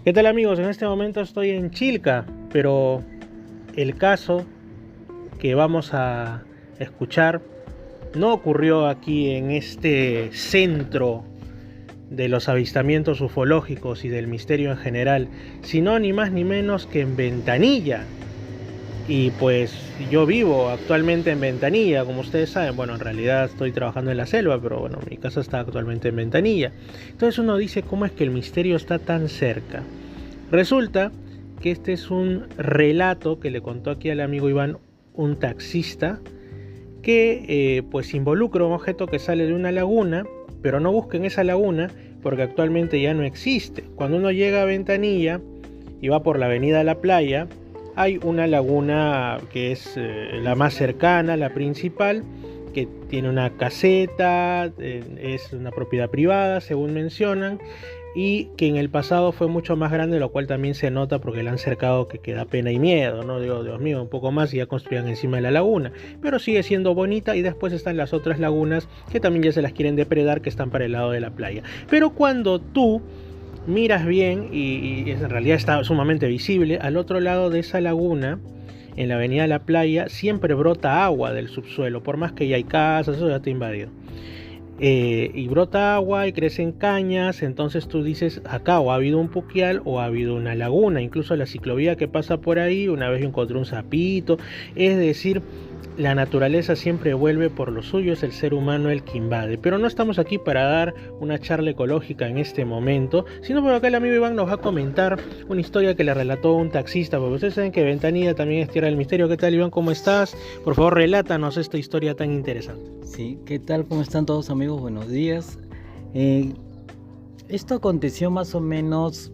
¿Qué tal, amigos? En este momento estoy en Chilca, pero el caso que vamos a escuchar no ocurrió aquí en este centro de los avistamientos ufológicos y del misterio en general, sino ni más ni menos que en Ventanilla. Y pues yo vivo actualmente en Ventanilla, como ustedes saben. Bueno, en realidad estoy trabajando en la selva, pero bueno, mi casa está actualmente en Ventanilla. Entonces uno dice, ¿cómo es que el misterio está tan cerca? Resulta que este es un relato que le contó aquí al amigo Iván un taxista que pues involucra un objeto que sale de una laguna, pero no busquen esa laguna porque actualmente ya no existe. Cuando uno llega a Ventanilla y va por la avenida La Playa, hay una laguna que es la más cercana, la principal, que tiene una caseta, es una propiedad privada, según mencionan, y que en el pasado fue mucho más grande, lo cual también se nota porque la han cercado, que da pena y miedo, ¿no? Digo, Dios mío, un poco más y ya construían encima de la laguna, pero sigue siendo bonita. Y después están las otras lagunas que también ya se las quieren depredar, que están para el lado de la playa. Pero cuando tú miras bien, y en realidad está sumamente visible, al otro lado de esa laguna, en la avenida La Playa, siempre brota agua del subsuelo, por más que ya hay casas, eso ya está invadido. Y brota agua y crecen cañas. Entonces tú dices, acá o ha habido un puquial o ha habido una laguna. Incluso la ciclovía que pasa por ahí, una vez yo encontré un sapito. Es decir, la naturaleza siempre vuelve por lo suyo, es el ser humano el que invade. Pero no estamos aquí para dar una charla ecológica en este momento, sino porque acá el amigo Iván nos va a comentar una historia que le relató un taxista, porque ustedes saben que Ventanilla también es tierra del misterio. ¿Qué tal, Iván? ¿Cómo estás? Por favor, relátanos esta historia tan interesante. Sí, ¿qué tal? ¿Cómo están todos, amigos? Buenos días. Esto aconteció más o menos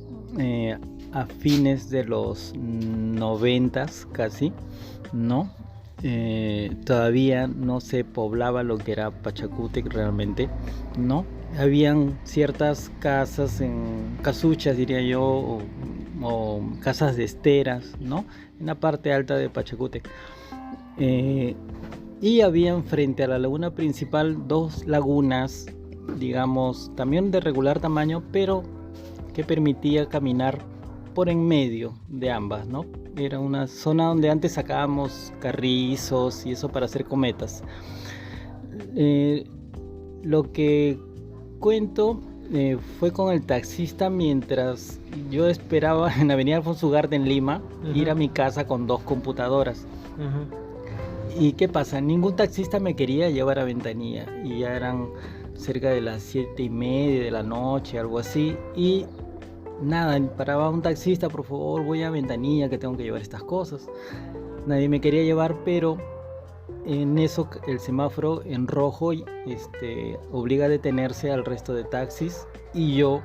a fines de los 90s casi, ¿no? Todavía no se poblaba lo que era Pachacútec realmente, ¿no? Habían ciertas casas, casuchas diría yo, o casas de esteras, ¿no? En la parte alta de Pachacútec. Y habían frente a la laguna principal dos lagunas, digamos, también de regular tamaño, pero que permitía caminar por en medio de ambas, ¿no? Era una zona donde antes sacábamos carrizos y eso para hacer cometas. Lo que cuento fue con el taxista mientras yo esperaba en Avenida Alfonso Ugarte en Lima, ir a mi casa con dos computadoras. ¿Y qué pasa? Ningún taxista me quería llevar a Ventanilla y ya eran cerca de las 7:30 de la noche, algo así, y nada, paraba un taxista, por favor, voy a Ventanilla que tengo que llevar estas cosas. Nadie me quería llevar, pero en eso el semáforo en rojo obliga a detenerse al resto de taxis, y yo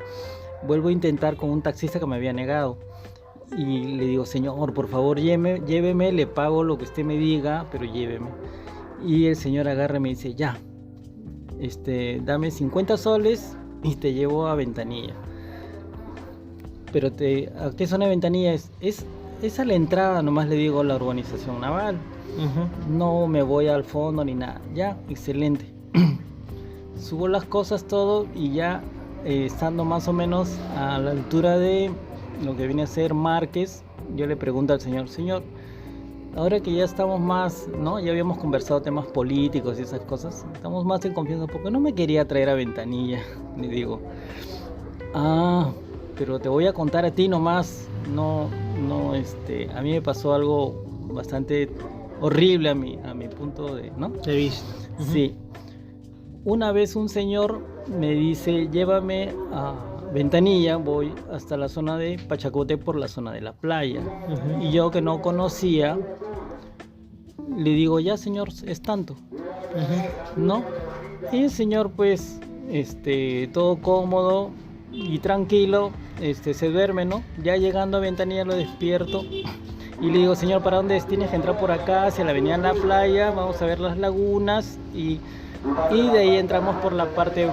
vuelvo a intentar con un taxista que me había negado. Y le digo, señor, por favor, lléveme, le pago lo que usted me diga, pero lléveme. Y el señor agarra y me dice, ya, dame 50 soles y te llevo a Ventanilla. Pero ¿a qué zona de Ventanilla es? Es a la entrada, nomás le digo, la urbanización naval. No me voy al fondo ni nada. Ya, excelente. Subo las cosas, todo, y ya estando más o menos a la altura de lo que viene a ser Márquez, yo le pregunto al señor, ahora que ya estamos más, ¿no? Ya habíamos conversado temas políticos y esas cosas, estamos más en confianza, porque no me quería traer a Ventanilla. Le digo, pero te voy a contar a ti nomás, a mí me pasó algo bastante horrible a mi punto de vista. Sí. Una vez un señor me dice, llévame a Ventanilla, voy hasta la zona de Pachacútec por la zona de La Playa. Y yo, que no conocía, le digo, ya señor, es tanto, ¿no? Y el señor pues, todo cómodo y tranquilo, se duerme, ¿no? Ya llegando a Ventanilla lo despierto y le digo, señor, ¿para dónde es? Tienes que entrar por acá, hacia la avenida La Playa, vamos a ver las lagunas y de ahí entramos por la parte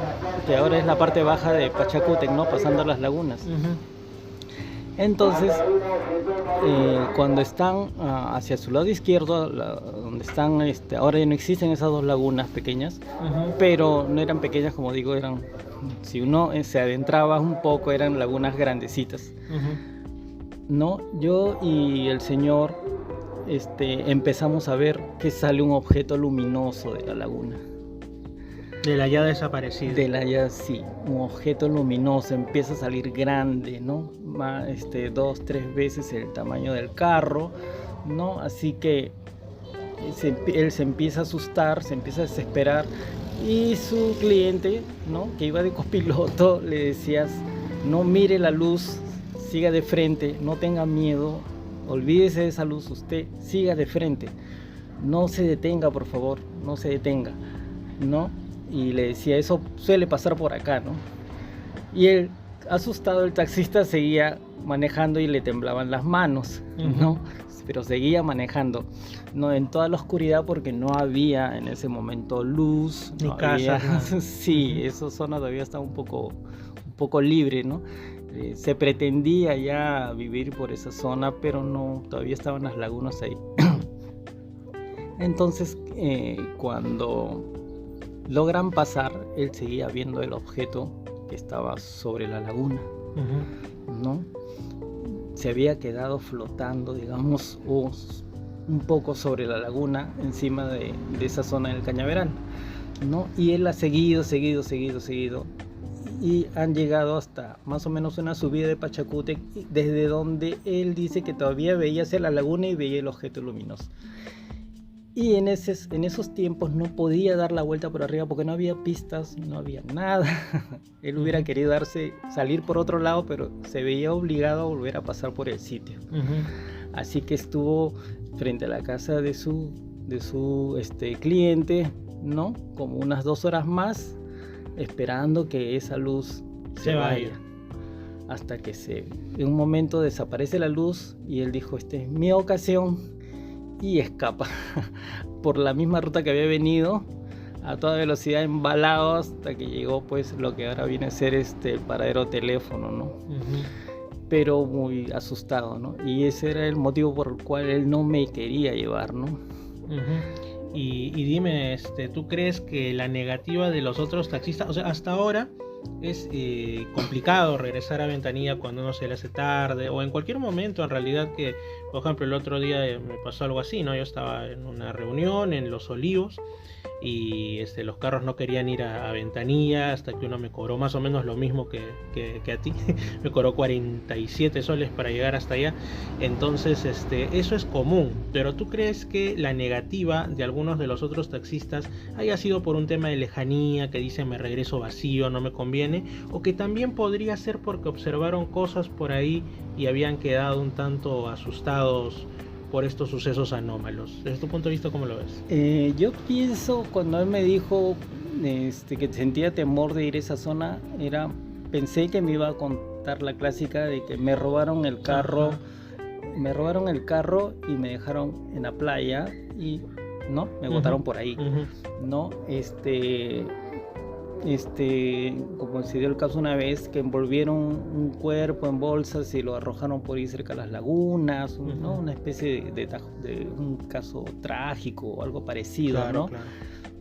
que ahora es la parte baja de Pachacútec, ¿no? Pasando las lagunas. Entonces, cuando están hacia su lado izquierdo, donde están, ahora ya no existen esas dos lagunas pequeñas, pero no eran pequeñas, como digo, eran, si uno se adentraba un poco, eran lagunas grandecitas. ¿No? Yo y el señor empezamos a ver que sale un objeto luminoso de la laguna. De la ya desaparecida. De la ya, sí, un objeto luminoso, empieza a salir grande, ¿no? 2, 3 veces el tamaño del carro, ¿no? Así que él se empieza a asustar, se empieza a desesperar, y su cliente, ¿no?, que iba de copiloto, le decías: no mire la luz, siga de frente, no tenga miedo, olvídese de esa luz, usted siga de frente, no se detenga, por favor, no se detenga, ¿no? Y le decía: eso suele pasar por acá, ¿no? Y él, asustado, el taxista seguía manejando y le temblaban las manos, ¿no? Pero seguía manejando, ¿no? En toda la oscuridad, porque no había en ese momento luz, ni no casa. Había... Sí, esa zona todavía estaba un poco libre, ¿no? Se pretendía ya vivir por esa zona, pero no, todavía estaban las lagunas ahí. Entonces, cuando logran pasar, él seguía viendo el objeto que estaba sobre la laguna, ¿no? Se había quedado flotando, digamos, un poco sobre la laguna, encima de esa zona del cañaveral, ¿no? Y él ha seguido, y han llegado hasta más o menos una subida de Pachacútec, desde donde él dice que todavía veía hacia la laguna y veía el objeto luminoso. Y en esos tiempos no podía dar la vuelta por arriba porque no había pistas, no había nada. Él hubiera querido salir por otro lado, pero se veía obligado a volver a pasar por el sitio. Así que estuvo frente a la casa de su cliente, ¿no?, como unas 2 horas más, esperando que esa luz se vaya. Hasta que en un momento desaparece la luz y él dijo: esta es mi ocasión, y escapa por la misma ruta que había venido, a toda velocidad, embalado, hasta que llegó, pues, lo que ahora viene a ser el paradero teléfono, ¿no? Pero muy asustado, ¿no? Y ese era el motivo por el cual él no me quería llevar, ¿no? Y dime, ¿tú crees que la negativa de los otros taxistas, o sea, hasta ahora es complicado regresar a Ventanilla cuando uno se le hace tarde, o en cualquier momento en realidad, que por ejemplo el otro día me pasó algo así, ¿no? Yo estaba en una reunión en Los Olivos y los carros no querían ir a Ventanilla, hasta que uno me cobró más o menos lo mismo que a ti. Me cobró 47 soles para llegar hasta allá. Entonces eso es común, pero ¿tú crees que la negativa de algunos de los otros taxistas haya sido por un tema de lejanía, que dicen me regreso vacío, no me conviene, o que también podría ser porque observaron cosas por ahí y habían quedado un tanto asustados por estos sucesos anómalos? Desde tu punto de vista, ¿cómo lo ves? Yo pienso, cuando él me dijo que sentía temor de ir a esa zona, pensé que me iba a contar la clásica de que me robaron el carro. Me robaron el carro y me dejaron en la playa y no, me botaron por ahí, ¿no? Como se dio el caso una vez, que envolvieron un cuerpo en bolsas y lo arrojaron por ahí cerca de las lagunas, ¿no? Una especie de un caso trágico o algo parecido, claro, ¿no? Claro.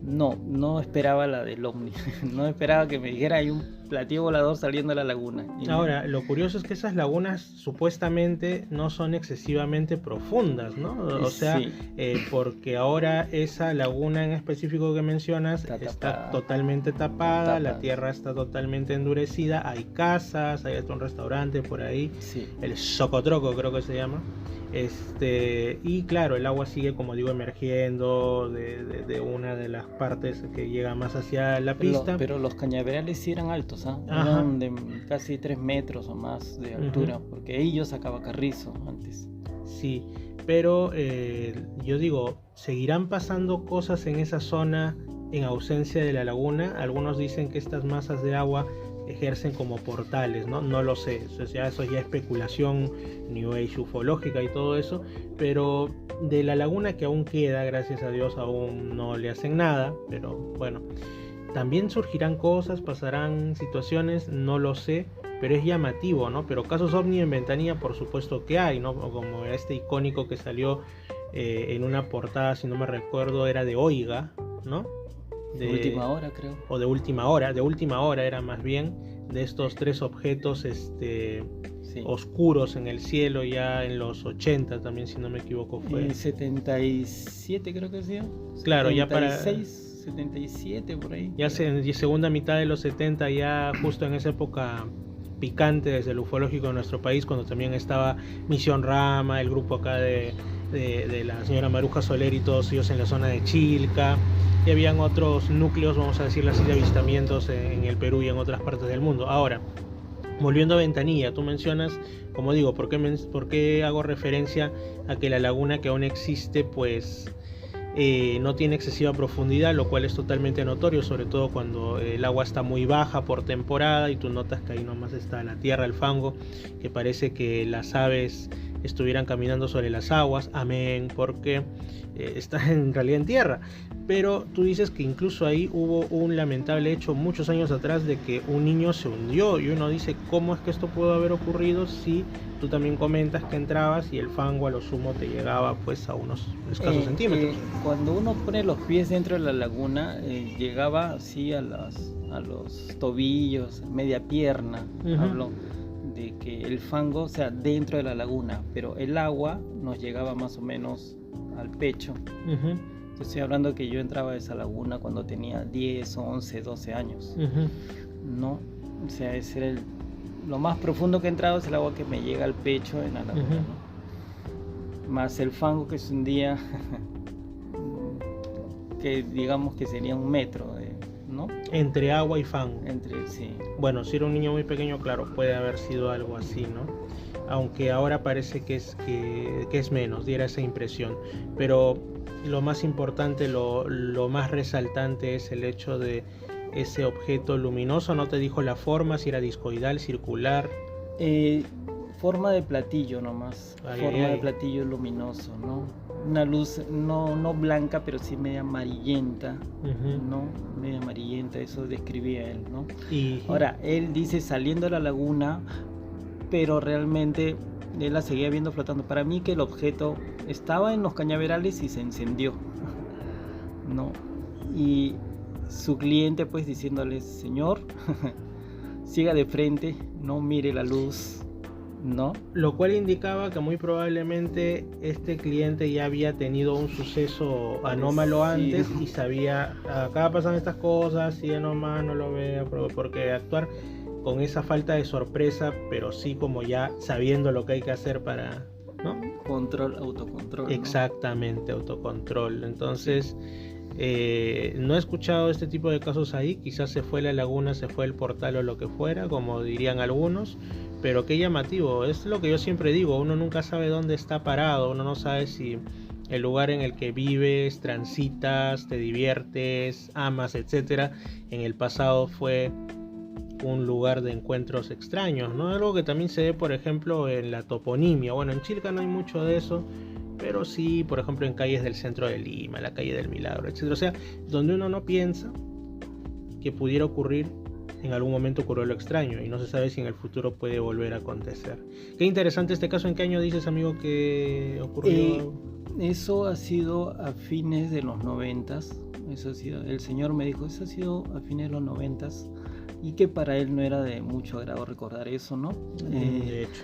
No esperaba la del ovni, no esperaba que me dijera hay un platillo volador saliendo de la laguna. Ahora, lo curioso es que esas lagunas supuestamente no son excesivamente profundas, ¿no? O sea, sí. Porque ahora esa laguna en específico que mencionas está totalmente tapada, la tierra está totalmente endurecida, hay casas, hay hasta un restaurante por ahí, sí. El Socotroco creo que se llama. Y claro, el agua sigue, como digo, emergiendo de una de las partes que llega más hacia la pista. Pero los cañaverales sí eran altos, ¿eh? Eran de casi 3 metros o más de altura, porque ahí yo sacaba carrizo antes. Sí, pero yo digo, ¿seguirán pasando cosas en esa zona en ausencia de la laguna? Algunos dicen que estas masas de agua ejercen como portales, ¿no? No lo sé, o sea, eso ya es especulación New Age ufológica y todo eso, pero de la laguna que aún queda, gracias a Dios, aún no le hacen nada, pero bueno, también surgirán cosas, pasarán situaciones, no lo sé, pero es llamativo, ¿no? Pero casos ovni en Ventanilla por supuesto que hay, ¿no? Como este icónico que salió en una portada, si no me recuerdo, era de Oiga, ¿no? De última hora, creo. O de última hora era más bien, de estos 3 objetos sí, oscuros en el cielo ya en los 80 también, si no me equivoco fue. En 77 creo que sí. Claro, 76, ya para 77 por ahí. Ya segunda mitad de los 70, ya justo en esa época picante desde el ufológico de nuestro país, cuando también estaba Misión Rama, el grupo acá de la señora Maruja Soler y todos ellos en la zona de Chilca, y habían otros núcleos, vamos a decirlo así, de avistamientos en el Perú y en otras partes del mundo. Ahora, volviendo a Ventanilla, tú mencionas, como digo, ¿por qué hago referencia a que la laguna que aún existe, pues no tiene excesiva profundidad, lo cual es totalmente notorio, sobre todo cuando el agua está muy baja por temporada y tú notas que ahí nomás está la tierra, el fango, que parece que las aves estuvieran caminando sobre las aguas, amén, porque está en realidad en tierra. Pero tú dices que incluso ahí hubo un lamentable hecho muchos años atrás de que un niño se hundió, y uno dice, ¿cómo es que esto pudo haber ocurrido si tú también comentas que entrabas y el fango a lo sumo te llegaba pues a unos escasos centímetros? Cuando uno pone los pies dentro de la laguna, llegaba así a los tobillos, media pierna, hablo de que el fango, o sea, dentro de la laguna, pero el agua nos llegaba más o menos al pecho. Estoy hablando que yo entraba a esa laguna cuando tenía 10, 11, 12 años. ¿No? O sea, ese era lo más profundo que he entrado, es el agua que me llega al pecho en la laguna, ¿no? Más el fango que se hundía, que digamos que sería 1 metro, ¿no? Entre agua y fango. Sí. Bueno, si era un niño muy pequeño, claro, puede haber sido algo así, ¿no? Aunque ahora parece que es menos, diera esa impresión. Pero lo más importante, lo más resaltante es el hecho de ese objeto luminoso. ¿No te dijo la forma, si era discoidal, circular? Forma de platillo nomás, de platillo luminoso, ¿no? Una luz no blanca, pero sí media amarillenta, ¿no? Media amarillenta, eso describía él, ¿no? Ahora, él dice saliendo de la laguna, pero realmente él la seguía viendo flotando. Para mí que el objeto estaba en los cañaverales y se encendió, ¿no? Y su cliente pues diciéndole, señor, siga de frente, no mire la luz, ¿no? Lo cual indicaba que muy probablemente este cliente ya había tenido un suceso anómalo antes y sabía, acá pasan estas cosas, si nomás no lo vea, porque actuar con esa falta de sorpresa, pero sí como ya sabiendo lo que hay que hacer para, ¿no? Autocontrol. Exactamente, ¿no? Autocontrol. Entonces, no he escuchado este tipo de casos ahí. Quizás se fue la laguna, se fue el portal o lo que fuera, como dirían algunos. Pero qué llamativo, es lo que yo siempre digo, uno nunca sabe dónde está parado, uno no sabe si el lugar en el que vives, transitas, te diviertes, amas, etcétera, en el pasado fue un lugar de encuentros extraños, ¿no? Algo que también se ve, por ejemplo, en la toponimia. Bueno, en Chilca no hay mucho de eso, pero sí, por ejemplo, en calles del centro de Lima, la calle del Milagro, etcétera. O sea, donde uno no piensa que pudiera ocurrir, en algún momento ocurrió lo extraño y no se sabe si en el futuro puede volver a acontecer. Qué interesante este caso. ¿En qué año dices, amigo, que ocurrió? Eso ha sido a fines de los 90s. Eso ha sido, el señor me dijo, eso ha sido a fines de los 90s. Y que para él no era de mucho agrado recordar eso, ¿no? De hecho.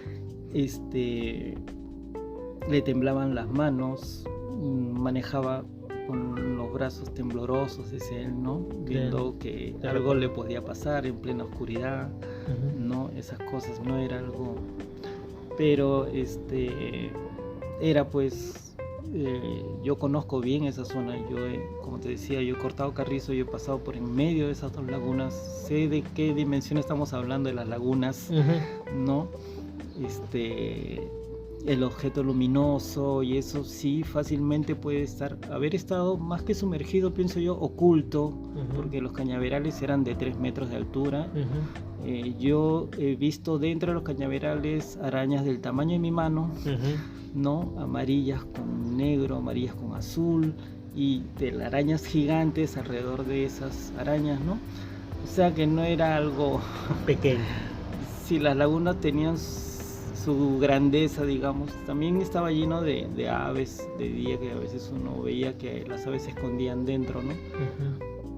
Le temblaban las manos, manejaba con los brazos temblorosos, dice él, ¿no? Viendo que algo le podía pasar en plena oscuridad, ¿no? Esas cosas no era algo... Pero era pues... yo conozco bien esa zona, como te decía, yo he cortado carrizo, yo he pasado por en medio de esas 2 lagunas, sé de qué dimensión estamos hablando de las lagunas, ¿no? El objeto luminoso y eso sí fácilmente puede haber estado más que sumergido, pienso yo, oculto, porque los cañaverales eran de 3 metros de altura. Yo he visto dentro de los cañaverales arañas del tamaño de mi mano, ¿no? Amarillas con negro, amarillas con azul, y telarañas gigantes alrededor de esas arañas, ¿no? O sea que no era algo pequeño. si las lagunas tenían su grandeza, digamos, también estaba lleno de aves de día, que a veces uno veía que las aves se escondían dentro, ¿no?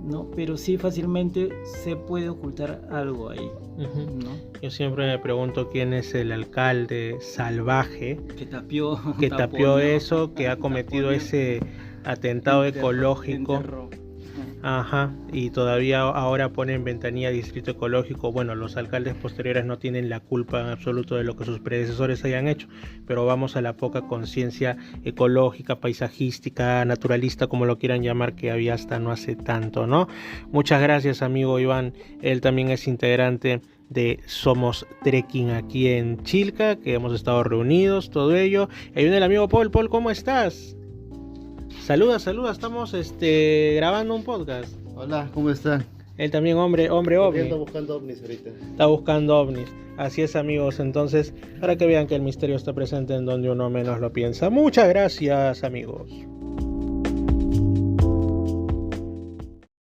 ¿No? Pero sí fácilmente se puede ocultar algo ahí, ¿no? Yo siempre me pregunto quién es el alcalde salvaje que tapió eso, que ha cometido ese atentado ecológico. Ajá, y todavía ahora pone en ventanilla distrito ecológico. Bueno, los alcaldes posteriores no tienen la culpa en absoluto de lo que sus predecesores hayan hecho, pero vamos a la poca conciencia ecológica, paisajística, naturalista, como lo quieran llamar, que había hasta no hace tanto, ¿no? Muchas gracias, amigo Iván. Él también es integrante de Somos Trekking aquí en Chilca, que hemos estado reunidos, todo ello. Ahí viene el amigo Paul. Paul, ¿cómo estás? Saluda, estamos grabando un podcast. Hola, ¿cómo están? Él también, hombre ovni. Está buscando ovnis ahorita. Está buscando ovnis. Así es, amigos. Entonces, para que vean que el misterio está presente en donde uno menos lo piensa. Muchas gracias, amigos.